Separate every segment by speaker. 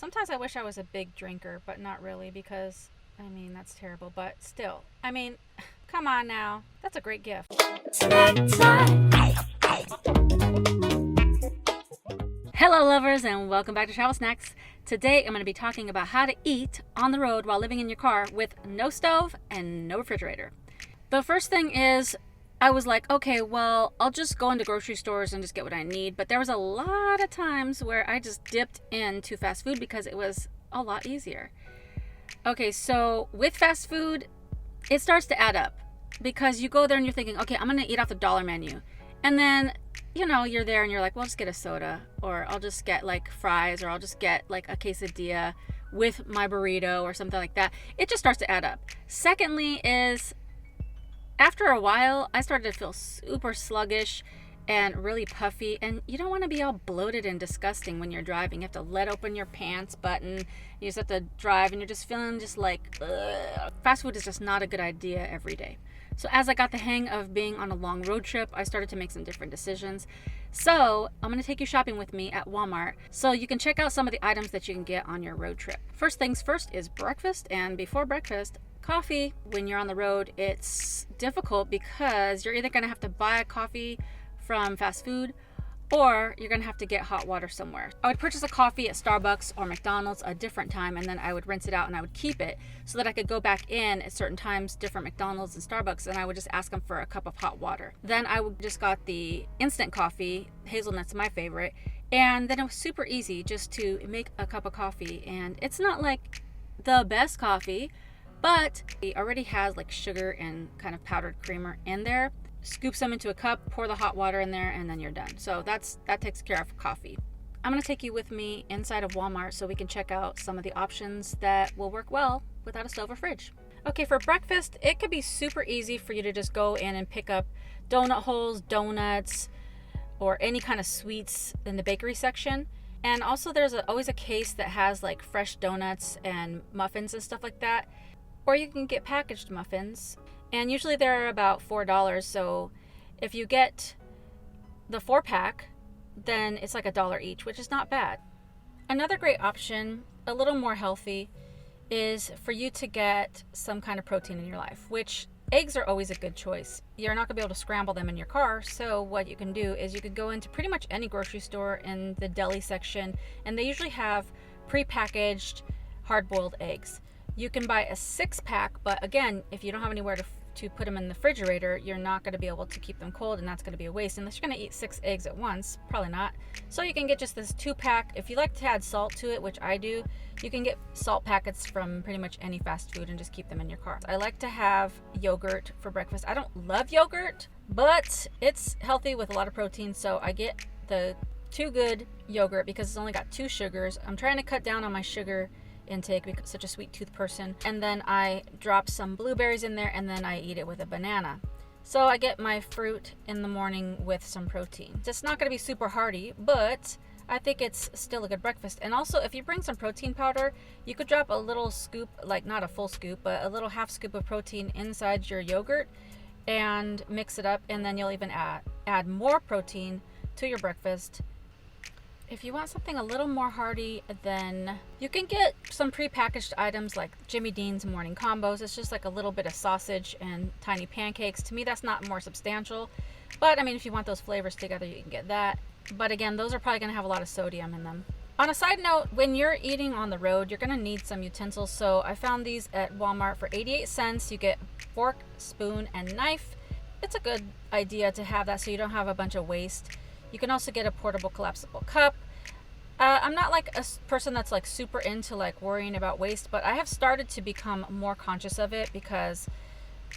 Speaker 1: Sometimes I wish I was a big drinker, but not really because, I mean, that's terrible. But still, I mean, come on now. That's a great gift. Hello, lovers, and welcome back to Travel Snacks. Today, I'm going to be talking about how to eat on the road while living in your car with no stove and no refrigerator. The first thing is, I was like, okay, well, I'll just go into grocery stores and just get what I need. But there was a lot of times where I just dipped into fast food because it was a lot easier. Okay, so with fast food, it starts to add up because you go there and you're thinking, okay, I'm going to eat off the dollar menu. And then, you're there and you're like, well, I'll just get a soda, or I'll just get like fries, or I'll just get like a quesadilla with my burrito or something like that. It just starts to add up. Secondly is, after a while, I started to feel super sluggish and really puffy, and you don't want to be all bloated and disgusting when you're driving. You have to let open your pants button. You just have to drive, and you're just feeling just like, ugh. Fast food is just not a good idea every day. So as I got the hang of being on a long road trip, I started to make some different decisions. So I'm going to take you shopping with me at Walmart so you can check out some of the items that you can get on your road trip. First things first is breakfast, and before breakfast, coffee. When you're on the road, it's difficult because you're either going to have to buy a coffee from fast food, or you're going to have to get hot water somewhere. I would purchase a coffee at Starbucks or McDonald's a different time, and then I would rinse it out and I would keep it so that I could go back in at certain times, different McDonald's and Starbucks, and I would just ask them for a cup of hot water. Then I would just got the instant coffee, hazelnut's my favorite, and then it was super easy just to make a cup of coffee. And it's not like the best coffee, but it already has like sugar and kind of powdered creamer in there. Scoop some into a cup, pour the hot water in there, and then you're done. So that takes care of coffee. I'm going to take you with me inside of Walmart so we can check out some of the options that will work well without a stove or fridge. Okay, for breakfast, it could be super easy for you to just go in and pick up donut holes, donuts, or any kind of sweets in the bakery section. And also there's always a case that has like fresh donuts and muffins and stuff like that. Or you can get packaged muffins. And usually they're about $4. So if you get the 4-pack, then it's like $1 each, which is not bad. Another great option, a little more healthy, is for you to get some kind of protein in your life, which eggs are always a good choice. You're not going to be able to scramble them in your car. So what you can do is you could go into pretty much any grocery store in the deli section, and they usually have prepackaged hard-boiled eggs. You can buy a 6-pack, but again, if you don't have anywhere to put them in the refrigerator, you're not going to be able to keep them cold, and that's going to be a waste unless you're going to eat 6 eggs at once. Probably not. So you can get just this 2-pack. If you like to add salt to it, which I do, you can get salt packets from pretty much any fast food and just keep them in your car. I like to have yogurt for breakfast. I don't love yogurt, but it's healthy with a lot of protein, so I get the Too Good yogurt because it's only got 2 sugars. I'm trying to cut down on my sugar intake because I'm such a sweet tooth person. And then I drop some blueberries in there, and then I eat it with a banana. So I get my fruit in the morning with some protein. It's not going to be super hearty, but I think it's still a good breakfast. And also, if you bring some protein powder, you could drop a little scoop, like not a full scoop, but a little half scoop of protein inside your yogurt and mix it up, and then you'll even add more protein to your breakfast. If you want something a little more hearty, then you can get some prepackaged items like Jimmy Dean's morning combos. It's just like a little bit of sausage and tiny pancakes. To me, that's not more substantial. But I mean, if you want those flavors together, you can get that. But again, those are probably going to have a lot of sodium in them. On a side note, when you're eating on the road, you're going to need some utensils. So I found these at Walmart for 88 cents. You get fork, spoon, and knife. It's a good idea to have that so you don't have a bunch of waste. You can also get a portable collapsible cup. I'm not like a person that's like super into like worrying about waste, but I have started to become more conscious of it because,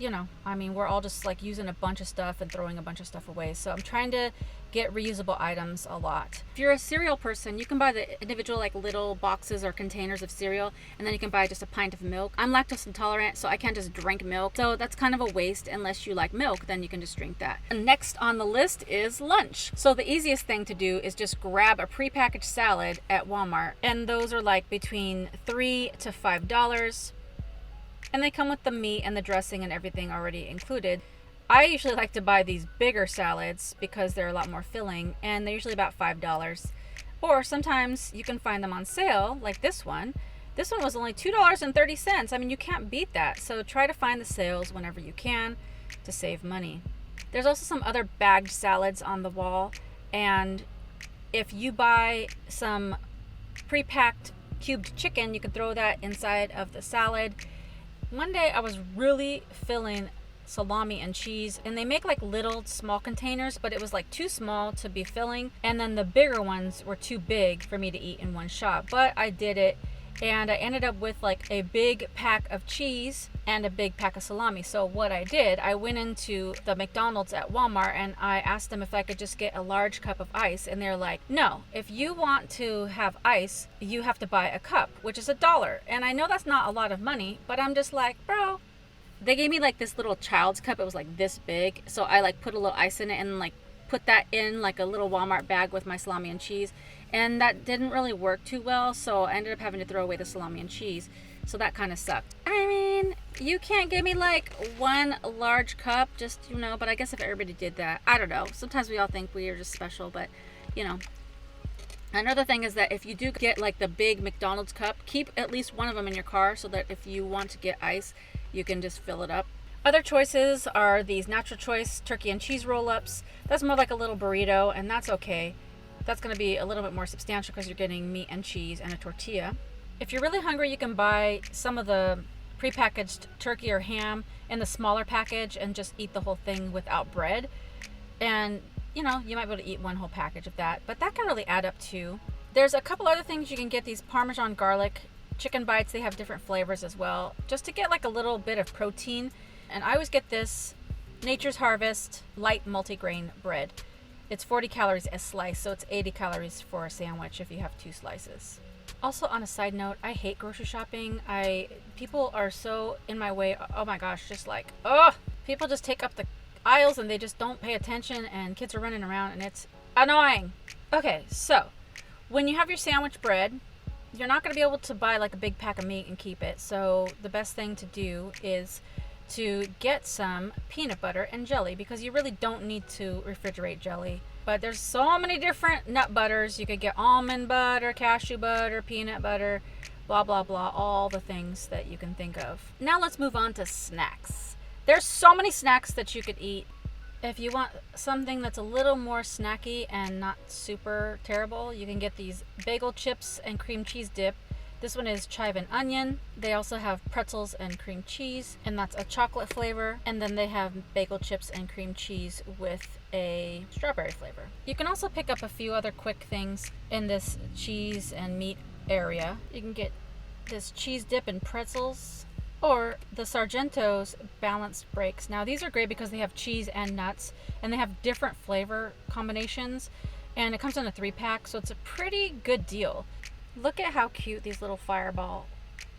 Speaker 1: we're all just like using a bunch of stuff and throwing a bunch of stuff away. So I'm trying to get reusable items a lot. If you're a cereal person, you can buy the individual like little boxes or containers of cereal, and then you can buy just a pint of milk. I'm lactose intolerant, so I can't just drink milk. So that's kind of a waste unless you like milk, then you can just drink that. And next on the list is lunch. So the easiest thing to do is just grab a prepackaged salad at Walmart, and those are like between $3 to $5. And they come with the meat and the dressing and everything already included. I usually like to buy these bigger salads because they're a lot more filling, and they're usually about $5. Or sometimes you can find them on sale, like this one. This one was only $2.30. I mean, you can't beat that. So try to find the sales whenever you can to save money. There's also some other bagged salads on the wall, and if you buy some pre-packed cubed chicken, you can throw that inside of the salad. One day I was really feeling salami and cheese, and they make like little small containers, but it was like too small to be filling, and then the bigger ones were too big for me to eat in one shot. But I did it, and I ended up with like a big pack of cheese and a big pack of salami. So what I did, I went into the McDonald's at Walmart and I asked them if I could just get a large cup of ice, and they're like, no, if you want to have ice, you have to buy a cup, which is $1. And I know that's not a lot of money, but I'm just like, bro. They gave me like this little child's cup. It was like this big. So I like put a little ice in it and like put that in like a little Walmart bag with my salami and cheese. And that didn't really work too well. So I ended up having to throw away the salami and cheese. So that kind of sucked. I mean, you can't give me like one large cup, just, you know, but I guess if everybody did that, I don't know. Sometimes we all think we are just special, but you know. Another thing is that if you do get like the big McDonald's cup, keep at least one of them in your car so that if you want to get ice, you can just fill it up. Other choices are these Natural Choice turkey and cheese roll-ups. That's more like a little burrito, and that's okay. That's going to be a little bit more substantial because you're getting meat and cheese and a tortilla. If you're really hungry, you can buy some of the prepackaged turkey or ham in the smaller package and just eat the whole thing without bread. And, you know, you might be able to eat one whole package of that, but that can really add up too. There's a couple other things you can get. These Parmesan garlic chicken bites, they have different flavors as well, just to get like a little bit of protein. And I always get this Nature's Harvest light multigrain bread. It's 40 calories a slice, so it's 80 calories for a sandwich if you have 2 slices. Also, on a side note, I hate grocery shopping. People are so in my way. Oh my gosh, just like, people just take up the aisles and they just don't pay attention, and kids are running around and it's annoying. Okay, so when you have your sandwich bread, you're not going to be able to buy like a big pack of meat and keep it. So the best thing to do is to get some peanut butter and jelly, because you really don't need to refrigerate jelly. But there's so many different nut butters. You could get almond butter, cashew butter, peanut butter, blah, blah, blah, all the things that you can think of. Now let's move on to snacks. There's so many snacks that you could eat. If you want something that's a little more snacky and not super terrible, you can get these bagel chips and cream cheese dip. This one is chive and onion. They also have pretzels and cream cheese, and that's a chocolate flavor. And then they have bagel chips and cream cheese with a strawberry flavor. You can also pick up a few other quick things in this cheese and meat area. You can get this cheese dip and pretzels, or the Sargento's balanced breaks. Now these are great because they have cheese and nuts, and they have different flavor combinations, and it comes in a 3-pack, so it's a pretty good deal. Look at how cute these little fireball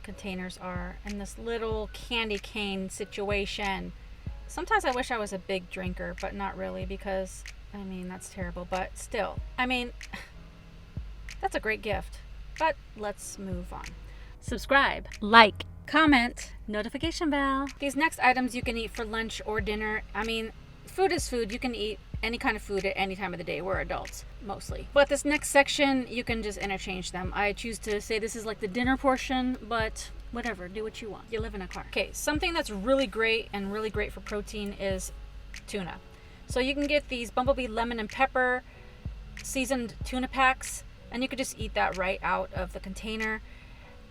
Speaker 1: containers are, and this little candy cane situation. Sometimes I wish I was a big drinker, but not really, because I mean, that's terrible, but still, I mean, that's a great gift. But let's move on. Subscribe, like, comment, notification bell. These next items you can eat for lunch or dinner. I mean, food is food. You can eat any kind of food at any time of the day. We're adults, mostly. But this next section, you can just interchange them. I choose to say this is like the dinner portion, but whatever, do what you want. You live in a car. Okay, something that's really great and really great for protein is tuna. So you can get these Bumblebee lemon and pepper seasoned tuna packs, and you could just eat that right out of the container.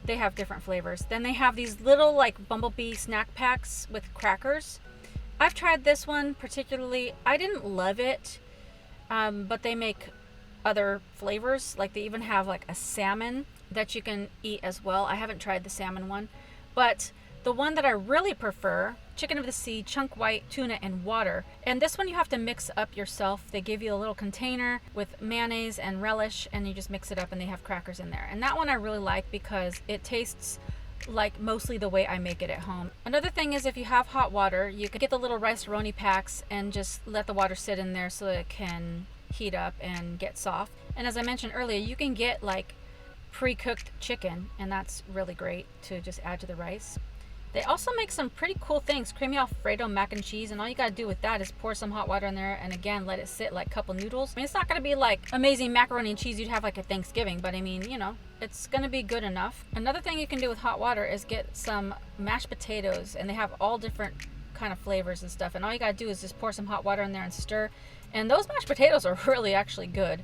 Speaker 1: They have different flavors. Then they have these little like Bumblebee snack packs with crackers. I've tried this one particularly. I didn't love it, but they make other flavors. Like they even have like a salmon that you can eat as well. I haven't tried the salmon one, but the one that I really prefer, chicken of the sea, chunk white, tuna, and water. And this one you have to mix up yourself. They give you a little container with mayonnaise and relish, and you just mix it up, and they have crackers in there. And that one I really like because it tastes like mostly the way I make it at home. Another thing is if you have hot water, you can get the little rice-a-roni packs and just let the water sit in there so it can heat up and get soft. And as I mentioned earlier, you can get like pre-cooked chicken, and that's really great to just add to the rice. They also make some pretty cool things, creamy Alfredo mac and cheese, and all you gotta do with that is pour some hot water in there and again let it sit like cup of noodles. I mean, it's not gonna be like amazing macaroni and cheese you'd have like at Thanksgiving, but I mean, you know, it's gonna be good enough. Another thing you can do with hot water is get some mashed potatoes, and they have all different kind of flavors and stuff, and all you gotta do is just pour some hot water in there and stir, and those mashed potatoes are really actually good.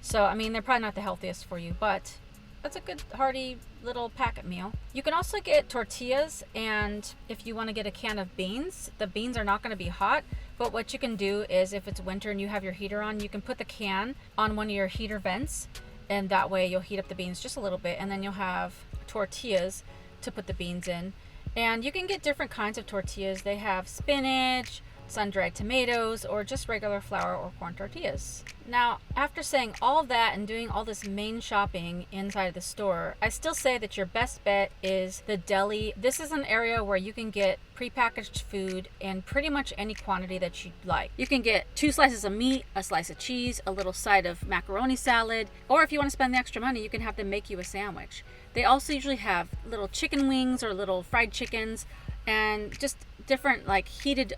Speaker 1: So I mean, they're probably not the healthiest for you, but that's a good hearty little packet meal. You can also get tortillas, and if you want to get a can of beans, the beans are not going to be hot, but what you can do is if it's winter and you have your heater on, you can put the can on one of your heater vents, and that way you'll heat up the beans just a little bit, and then you'll have tortillas to put the beans in. And you can get different kinds of tortillas. They have spinach, sun-dried tomatoes, or just regular flour or corn tortillas. Now, after saying all of that and doing all this main shopping inside of the store, I still say that your best bet is the deli. This is an area where you can get prepackaged food in pretty much any quantity that you like. You can get 2 slices of meat, a slice of cheese, a little side of macaroni salad, or if you want to spend the extra money, you can have them make you a sandwich. They also usually have little chicken wings or little fried chickens, and just different like heated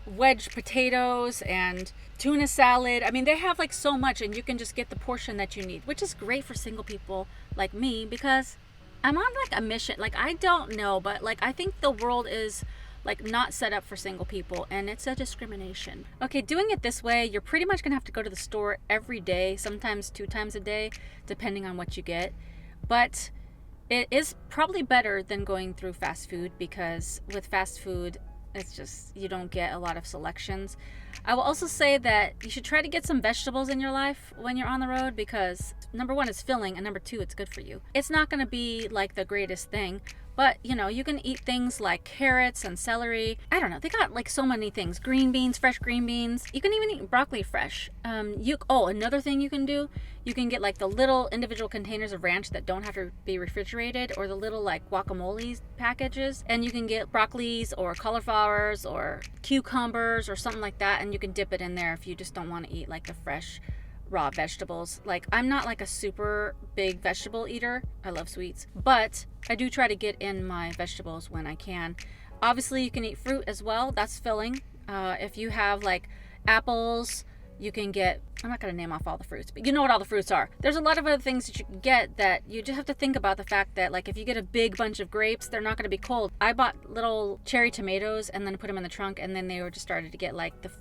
Speaker 1: wedge potatoes and tuna salad. I mean, they have like so much, and you can just get the portion that you need, which is great for single people like me, because I'm on like a mission. Like, I don't know, but like I think the world is like not set up for single people, and it's a discrimination. Okay, doing it this way, you're pretty much gonna have to go to the store every day, sometimes 2 times a day, depending on what you get. But it is probably better than going through fast food, because with fast food, it's just, you don't get a lot of selections. I will also say that you should try to get some vegetables in your life when you're on the road, because number 1, it's filling, and number 2, it's good for you. It's not going to be like the greatest thing, but you know, you can eat things like carrots and celery. I don't know, they got like so many things. Green beans, fresh green beans. You can even eat broccoli fresh. Another thing you can do, you can get like the little individual containers of ranch that don't have to be refrigerated, or the little like guacamole packages, and you can get broccolis or cauliflowers or cucumbers or something like that, and you can dip it in there if you just don't want to eat like the fresh raw vegetables. Like, I'm not like a super big vegetable eater. I love sweets, but I do try to get in my vegetables when I can. Obviously, you can eat fruit as well. That's filling. If you have like apples, you can get, I'm not going to name off all the fruits, but you know what all the fruits are. There's a lot of other things that you can get that you just have to think about the fact that, like, if you get a big bunch of grapes, they're not going to be cold. I bought little cherry tomatoes and then put them in the trunk, and then they were just started to get like the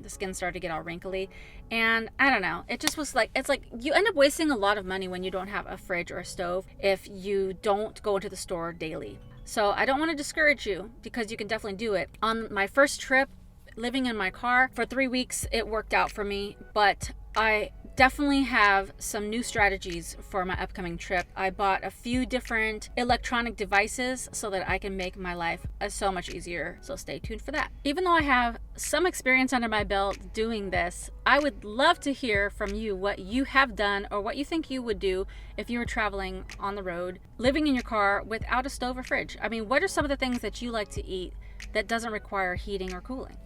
Speaker 1: skin started to get all wrinkly, and I don't know, it just was like, it's like you end up wasting a lot of money when you don't have a fridge or a stove if you don't go into the store daily. So I don't want to discourage you, because you can definitely do it. On my first trip living in my car for 3 weeks, it worked out for me, but I definitely have some new strategies for my upcoming trip. I bought a few different electronic devices so that I can make my life so much easier. So stay tuned for that. Even though I have some experience under my belt doing this, I would love to hear from you what you have done or what you think you would do if you were traveling on the road, living in your car without a stove or fridge. I mean, what are some of the things that you like to eat that doesn't require heating or cooling?